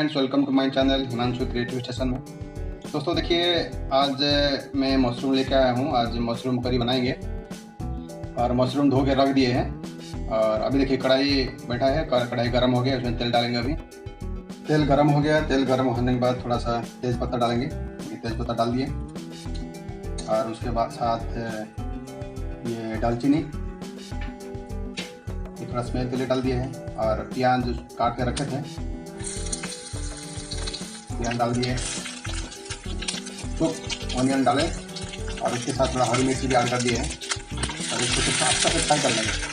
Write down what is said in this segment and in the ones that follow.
Friends, welcome to my channel Himanshu creative station में। दोस्तों देखिए, आज मैं मशरूम लेकर आया हूँ। आज मशरूम करी बनाएंगे और मशरूम धो के रख दिए हैं। और अभी देखिए कढ़ाई बैठा है, कढ़ाई गर्म हो गया, उसमें तेल डालेंगे। अभी तेल गर्म हो गया। तेल गर्म होने के बाद थोड़ा सा तेज़ पत्ता डालेंगे। तेज़ पत्ता डाल दिए और उसके बाद साथ ये दालचीनी, ये थोड़ा स्मेल के लिए डाल दिए हैं। और प्याज काट के रखे थे, प्याज डाल दिए। तो ऑनियन डालें और उसके साथ थोड़ा हरी मिर्ची भी ऐड कर दिए हैं और इसको अच्छा से फ्राई कर लेंगे।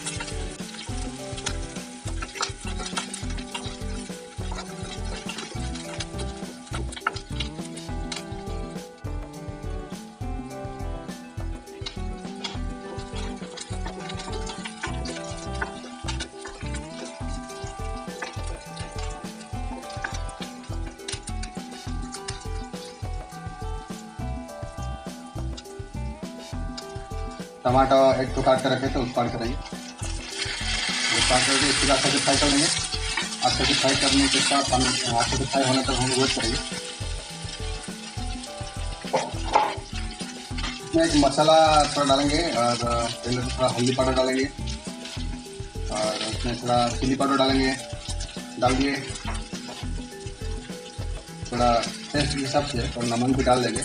टमाटर एक तो काट कर रखे थे, उसको काट करेंगे। काट करके इसको अच्छे से फ्राई कर लेंगे। अच्छे से फ्राई करने के साथ हम अच्छे से फ्राई होने तक हम वेट करेंगे। इसमें एक मसाला थोड़ा डालेंगे और पहले थोड़ा हल्दी पाउडर डालेंगे और उसमें थोड़ा चिली पाउडर डालेंगे। डाल दिए, थोड़ा टेस्ट के हिसाब से थोड़ा नमक भी डाल देंगे।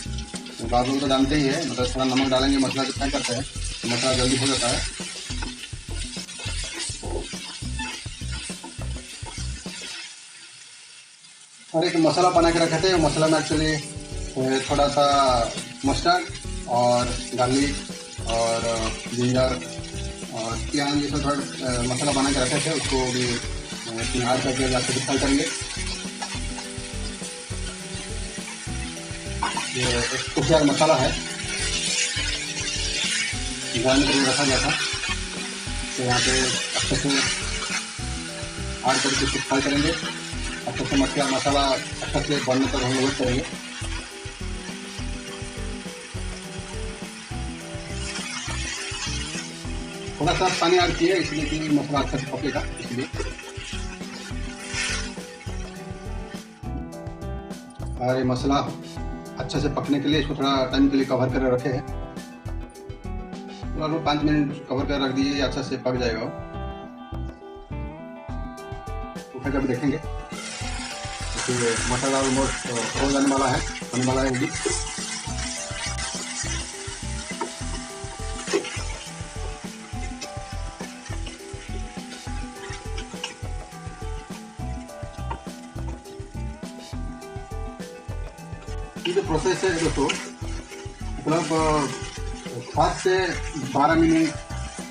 तो आप लोग तो जानते ही है, मतलब थोड़ा नमक डालेंगे, मसाला जब फ्राई करते हैं तो मसाला जल्दी हो जाता है। और एक मसाला बना के रखे थे, मसाला में एक्चुअली थोड़ा सा मस्टर्ड और गार्लिक और जिंजर और प्याज, ये सब थोड़ा मसाला बना के रखे थे, उसको भी ऐड करके अच्छे से फ्राई करेंगे। ये एक कुकियार मसाला है, ग्राइंड करके रखा गया था, तो यहाँ पे अच्छे से ऐड करके इसको फ्राई करेंगे। अच्छे से मसाला अच्छे से बनने तक हम लोग वेट करेंगे। थोड़ा सा पानी ऐड किए इसलिए कि मसाला अच्छे से पकेगा, इसलिए। और ये मसाला अच्छे से पकने के लिए इसको थोड़ा टाइम के लिए कवर कर रखे हैं। लगभग 5 मिनट कवर कर रख दीजिए, अच्छे से पक जाएगा। तो फिर कभी देखेंगे तो मसाला ऑलमोस्ट हो जाने वाला है, होने वाला है जी। ये जो प्रोसेस है दोस्तों, मतलब 7 से 12 मिनट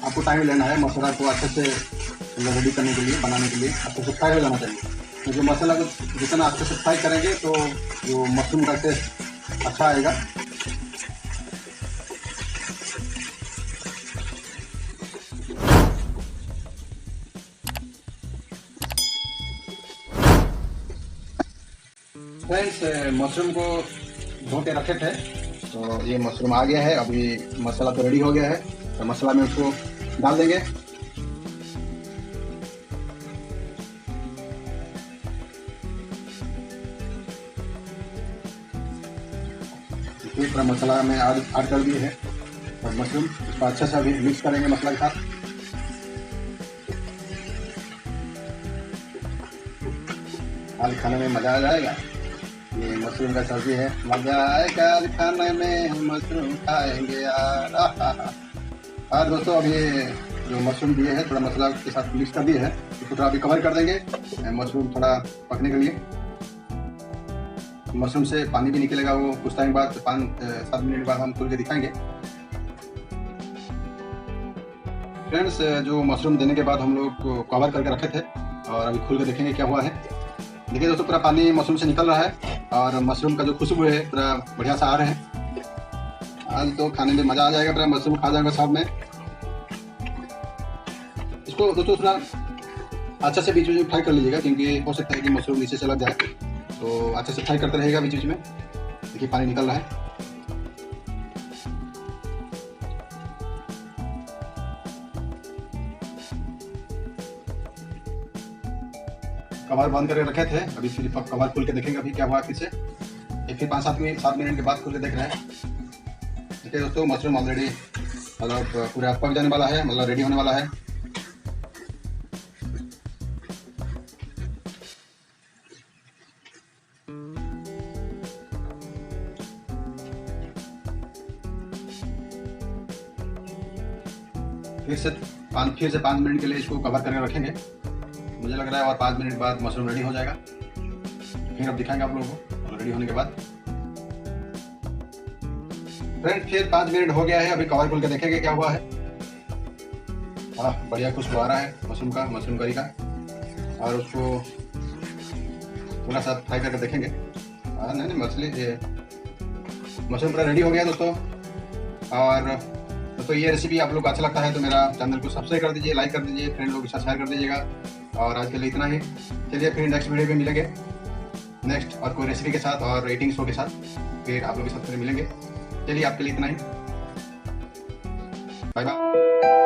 आपको टाइम लेना है मसाला को अच्छे से रेडी करने के लिए, बनाने के लिए। अच्छे से फ्राई हो जाना चाहिए, क्योंकि मसाला को जितना अच्छे से फ्राई करेंगे तो जो मशरूम का टेस्ट अच्छा आएगा। फ्रेंड्स, मशरूम को धो के रखे थे, तो ये मशरूम आ गया है। अभी मसाला तो रेडी हो गया है, तो मसाला में उसको डाल देंगे। पूरा मसाला में ऐड कर दिए है और मशरूम इसको अच्छे से अभी मिक्स करेंगे मसाला के साथ। आज खाने में मज़ा आ जाएगा। ये मशरूम का सब्जी है, मज़ा आएगा खाने में, हम मशरूम खाएंगे यार। और दोस्तों, अब ये जो मशरूम दिए हैं थोड़ा मसाला के साथ मिक्स कर दिए हैं, इसको थोड़ा अभी कवर कर देंगे मशरूम थोड़ा पकने के लिए। मशरूम से पानी भी निकलेगा, वो कुछ टाइम बाद 5-7 मिनट बाद हम खोल के दिखाएंगे। फ्रेंड्स, जो मशरूम देने के बाद हम लोग कवर करके रखे थे और अभी खोल के देखेंगे क्या हुआ है। देखिए दोस्तों, पूरा पानी मशरूम से निकल रहा है और मशरूम का जो खुशबू है पूरा बढ़िया सा आ रहे हैं। आज तो खाने में मज़ा आ जाएगा, पूरा मशरूम खा जाएगा साथ में। इसको दोस्तों थोड़ा अच्छे से बीच बीच में फ्राई कर लीजिएगा, क्योंकि हो सकता है कि मशरूम नीचे से लग जाए, तो अच्छे से फ्राई करते रहेगा बीच बीच में। देखिए पानी निकल रहा है। कवर बंद करके रखे थे, अभी फिर कवर खोल के देखेंगे अभी क्या हुआ फिर से। ये फिर 5-7 मिनट के बाद खोल के देख रहे हैं। देखिए दोस्तों, मशरूम ऑलरेडी मतलब पूरा पक जाने वाला है, मतलब रेडी होने वाला है। फिर से 5 मिनट के लिए इसको कवर करके रखेंगे। मुझे लग रहा है और 5 मिनट बाद मशरूम रेडी हो जाएगा। फिर अब दिखाएंगे आप लोगों को और रेडी होने के बाद। फ्रेंड फिर 5 मिनट हो गया है, अभी कवर खोल के देखेंगे क्या हुआ है। हाँ, बढ़िया खुशबू आ रहा है मशरूम करी का। और उसको थोड़ा सा फ्राई करके देखेंगे। हाँ नहीं मशरूम पूरा रेडी हो गया दोस्तों। और दोस्तों ये रेसिपी आप लोग को अच्छा लगता है तो मेरा चैनल को सब्सक्राइब कर दीजिए, लाइक कर दीजिए, फ्रेंड लोग के साथ शेयर कर दीजिएगा। और आज के लिए इतना ही। चलिए फिर नेक्स्ट वीडियो में मिलेंगे, नेक्स्ट और कोई रेसिपी के साथ और रेटिंग शो के साथ फिर आप लोग के साथ फिर मिलेंगे। चलिए आपके लिए इतना ही, बाय बाय।